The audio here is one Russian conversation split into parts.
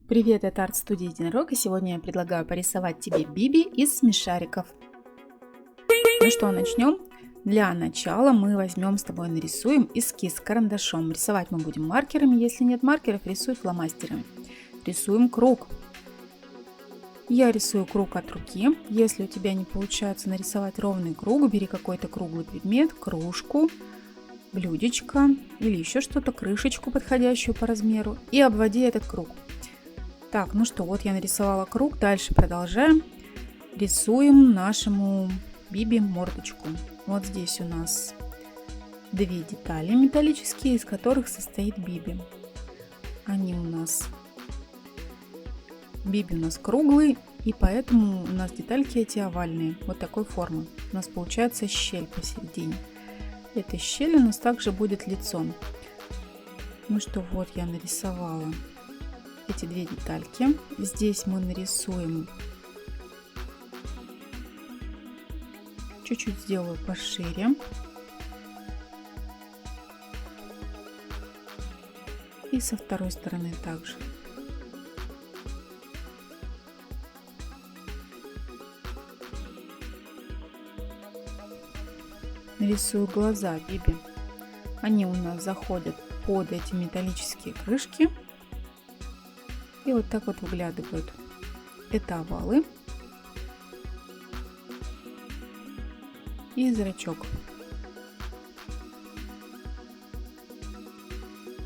Привет, это арт-студия Единорог, и сегодня я предлагаю порисовать тебе Биби из смешариков. Ну что, начнем? Для начала мы возьмем с тобой, нарисуем эскиз карандашом. Рисовать мы будем маркерами, если нет маркеров, рисуй фломастерами. Рисуем круг. Я рисую круг от руки. Если у тебя не получается нарисовать ровный круг, бери какой-то круглый предмет, кружку, блюдечко или еще что-то, крышечку, подходящую по размеру, и обводи этот круг. Так, ну что, вот я нарисовала круг, дальше продолжаем. Рисуем нашему Биби мордочку. Вот здесь у нас две детали металлические, из которых состоит Биби. Биби у нас круглый, и поэтому у нас детальки эти овальные, вот такой формы. У нас получается щель посередине. Эта щель у нас также будет лицом. Ну что, вот я нарисовала эти две детальки. Здесь мы нарисуем, чуть-чуть сделаю пошире. И со второй стороны также. Нарисую глаза Биби. Они у нас заходят под эти металлические крышки. И вот так вот выглядывают. Это овалы и зрачок.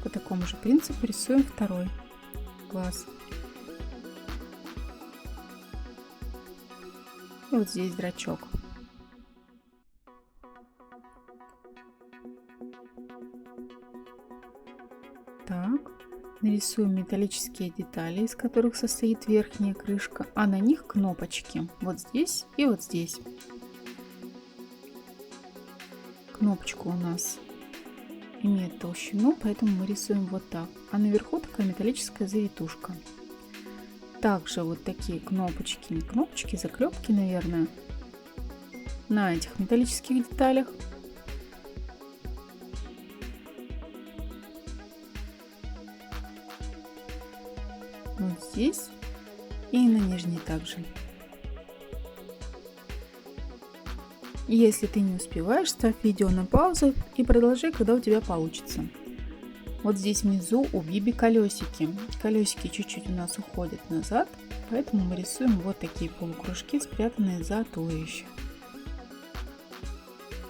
По такому же принципу рисуем второй глаз. И вот здесь зрачок. Так. Нарисуем металлические детали, из которых состоит верхняя крышка, а на них кнопочки. Вот здесь и вот здесь. Кнопочка у нас имеет толщину, поэтому мы рисуем вот так. А наверху такая металлическая завитушка. Также вот такие кнопочки, не кнопочки, заклепки, наверное, на этих металлических деталях. Вот здесь и на нижней также. Если ты не успеваешь, ставь видео на паузу и продолжай, когда у тебя получится. Вот здесь внизу у Биби колесики. Колесики чуть-чуть у нас уходят назад, поэтому мы рисуем вот такие полукружки, спрятанные за туловище.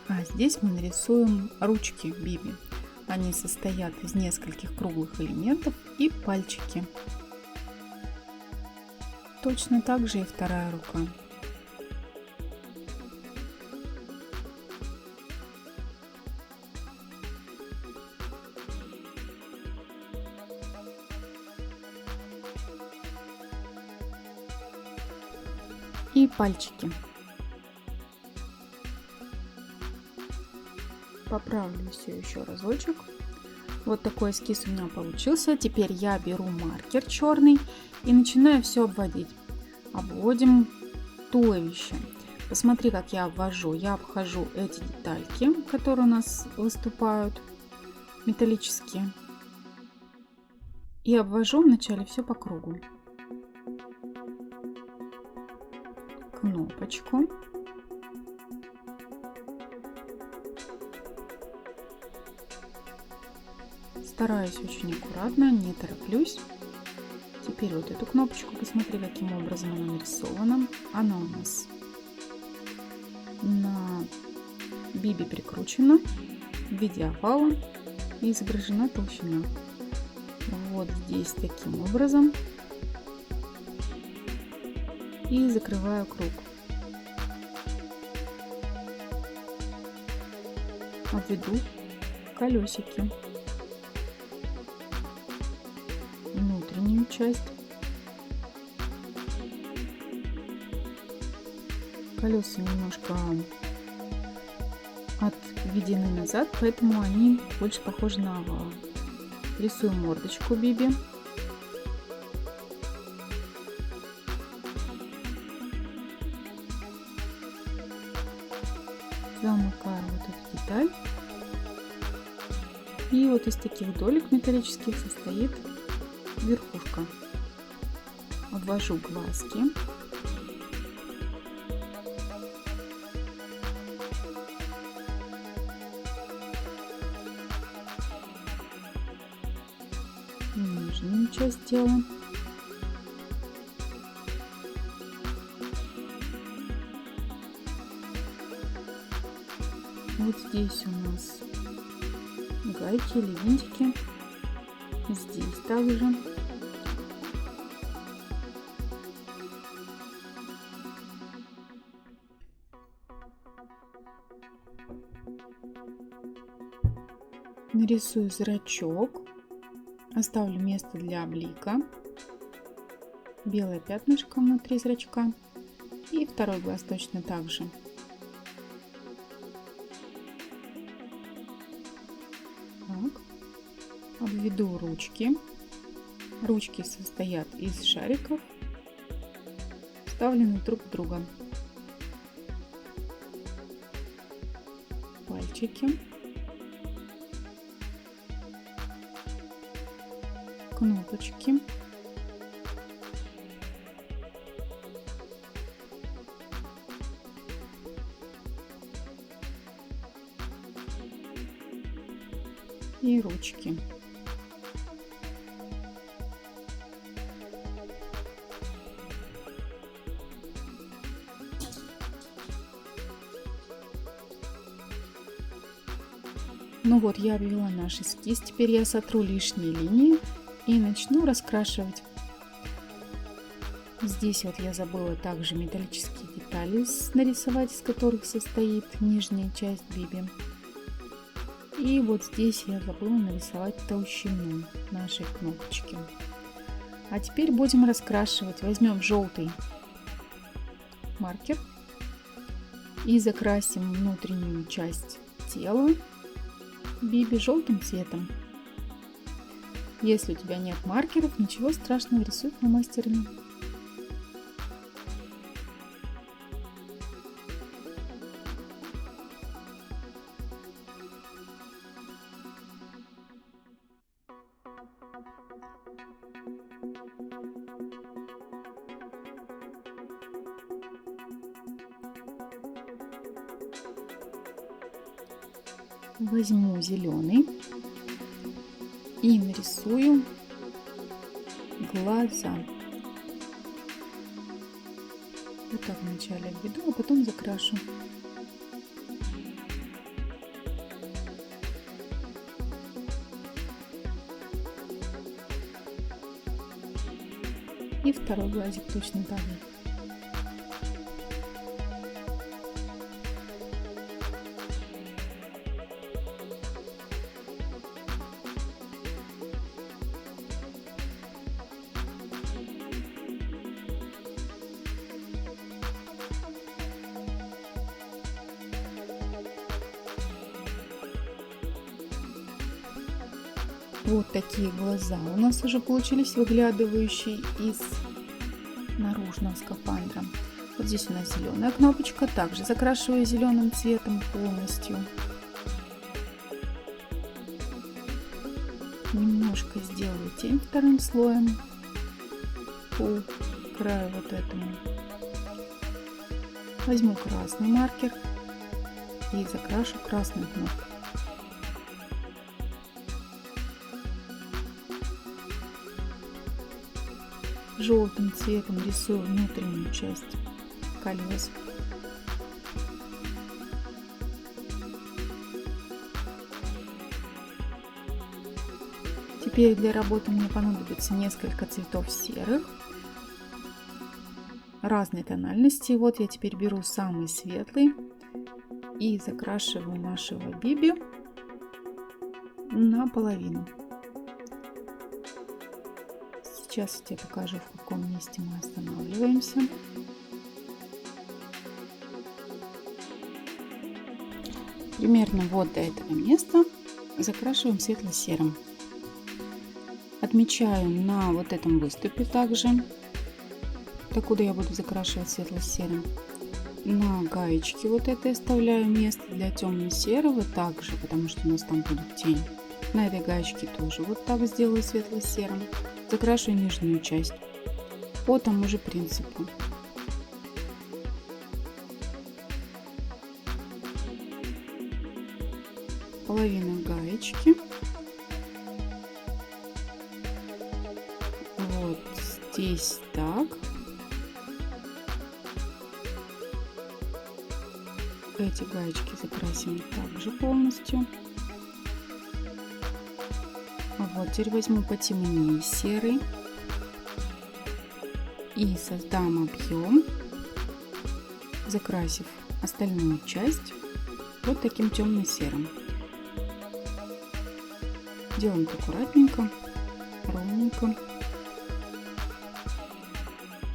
А здесь мы нарисуем ручки Биби. Они состоят из нескольких круглых элементов и пальчики. Точно так же и вторая рука. И пальчики. Поправлю все еще разочек. Вот такой эскиз у меня получился. Теперь я беру маркер черный и начинаю все обводить. Обводим туловище. Посмотри, как я обвожу. Я обхожу эти детальки, которые у нас выступают, металлические. И обвожу вначале все по кругу. Кнопочку. Стараюсь очень аккуратно, не тороплюсь. Теперь вот эту кнопочку, посмотри, каким образом она нарисована. Она у нас на Биби прикручена в виде овала и изображена толщина. Вот здесь таким образом. И закрываю круг. Обведу колесики. Внутреннюю часть. Колеса немножко отведены назад, поэтому они больше похожи на овал. Рисую мордочку Биби. Замыкаю вот эту деталь. И вот из таких долек металлических состоит верхушка. обвожу глазки. Нижнюю часть тела. Вот здесь у нас гайки или винтики. Здесь также. Нарисую зрачок. Оставлю место для блика. Белое пятнышко внутри зрачка. И второй глаз точно так же. Так. Обведу ручки. Ручки состоят из шариков, вставленных друг в друга. Пальчики. Кнопочки. И ручки. Ну вот, я обвела наш эскиз. Теперь я сотру лишние линии и начну раскрашивать. Здесь вот я забыла также металлические детали нарисовать, из которых состоит нижняя часть Биби. И вот здесь я забыла нарисовать толщину нашей кнопочки. А теперь будем раскрашивать. Возьмем желтый маркер и закрасим внутреннюю часть тела Биби желтым цветом. Если у тебя нет маркеров, ничего страшного, рисуй фломастерами. Возьму зеленый и нарисую глаза. Вот так вначале обведу, а потом закрашу. И второй глазик точно так же. Вот такие глаза у нас уже получились, выглядывающие из наружного скафандра. Вот здесь у нас зеленая кнопочка, также закрашиваю зеленым цветом полностью. Немножко сделаю тень вторым слоем по краю вот этому. Возьму красный маркер и закрашу красную кнопку. Желтым цветом рисую внутреннюю часть колес. Теперь для работы мне понадобится несколько цветов серых разной тональности. Вот я теперь беру самый светлый и закрашиваю нашего Биби наполовину. Сейчас я тебе покажу, в каком месте мы останавливаемся. Примерно вот до этого места закрашиваем светло-серым. Отмечаю на вот этом выступе также, докуда я буду закрашивать светло-серым. На гаечке вот этой оставляю место для темно-серого также, потому что у нас там будет тень. На этой гаечке тоже вот так сделаю светло-серым. Закрашиваю нижнюю часть. по тому же принципу. Половина гаечки. Вот здесь так. Эти гаечки закрасим также полностью. Вот теперь возьму потемнее серый и создам объем, закрасив остальную часть вот таким темно-серым. Делаем это аккуратненько, ровненько.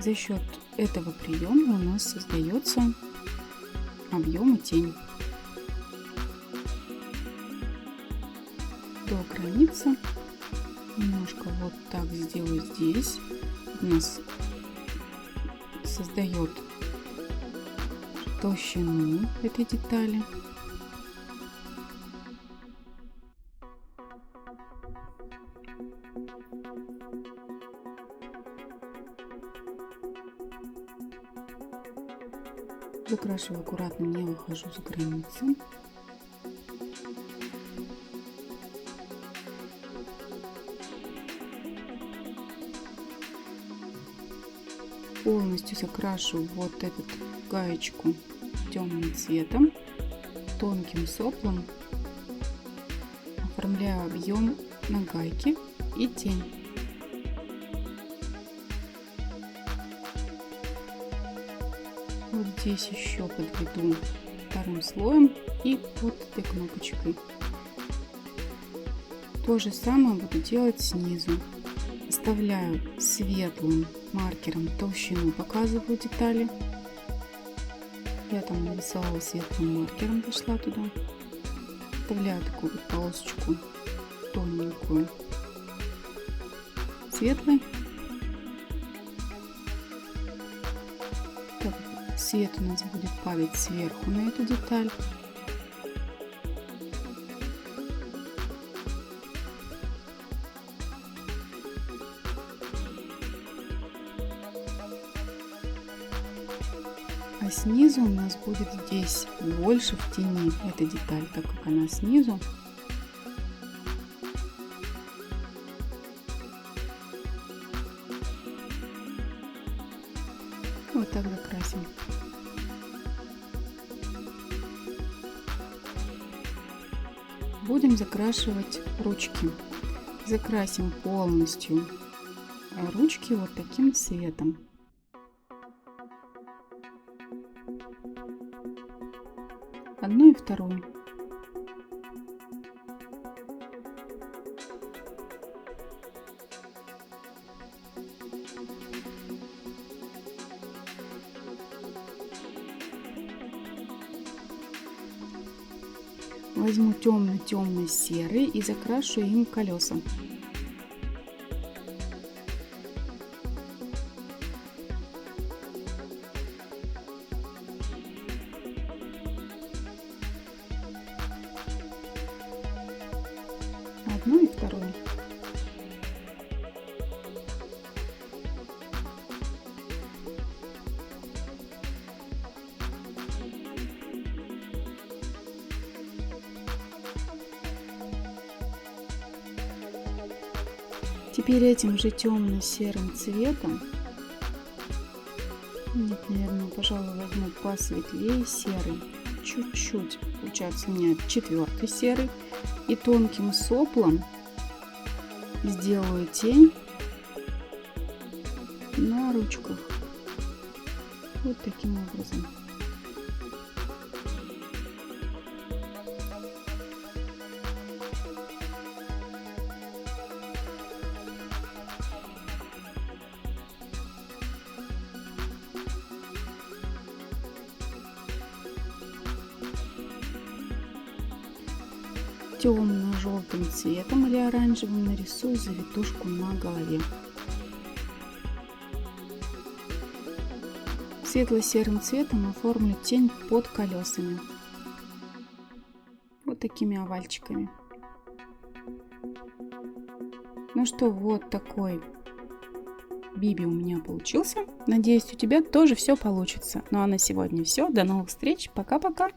За счет этого приема у нас создается объем и тень. До границы немножко вот так сделаю здесь. У нас создает толщину этой детали. Закрашиваю аккуратно, не выхожу за границу. Полностью закрашу вот эту гаечку темным цветом, тонким соплом, оформляю объем на гайке и тень. Вот здесь еще подведу вторым слоем и под этой кнопочкой. То же самое буду делать снизу. Оставляю светлым маркером толщину, показываю детали. Я там нарисовала светлым маркером, дошла туда. Оставляю такую вот полосочку тоненькую светлой. Так, свет у нас будет падать сверху на эту деталь. А снизу у нас будет здесь больше в тени эта деталь, так как она снизу. Вот так закрасим. Будем закрашивать ручки. Закрасим полностью ручки вот таким цветом. Одну и вторую. Возьму темно-темно-серый и закрашу им колеса. Одну и вторую. Теперь этим же темно-серым цветом, нет, наверное, пожалуй, возьму посветлее серый, чуть-чуть, получается у меня четвертый серый, и тонким соплом сделаю тень на ручках, вот таким образом. Темно-желтым цветом или оранжевым нарисую завитушку на голове. Светло-серым цветом оформлю тень под колесами. Вот такими овальчиками. Ну что, вот такой Биби у меня получился. Надеюсь, у тебя тоже все получится. Ну а на сегодня все. До новых встреч. Пока-пока.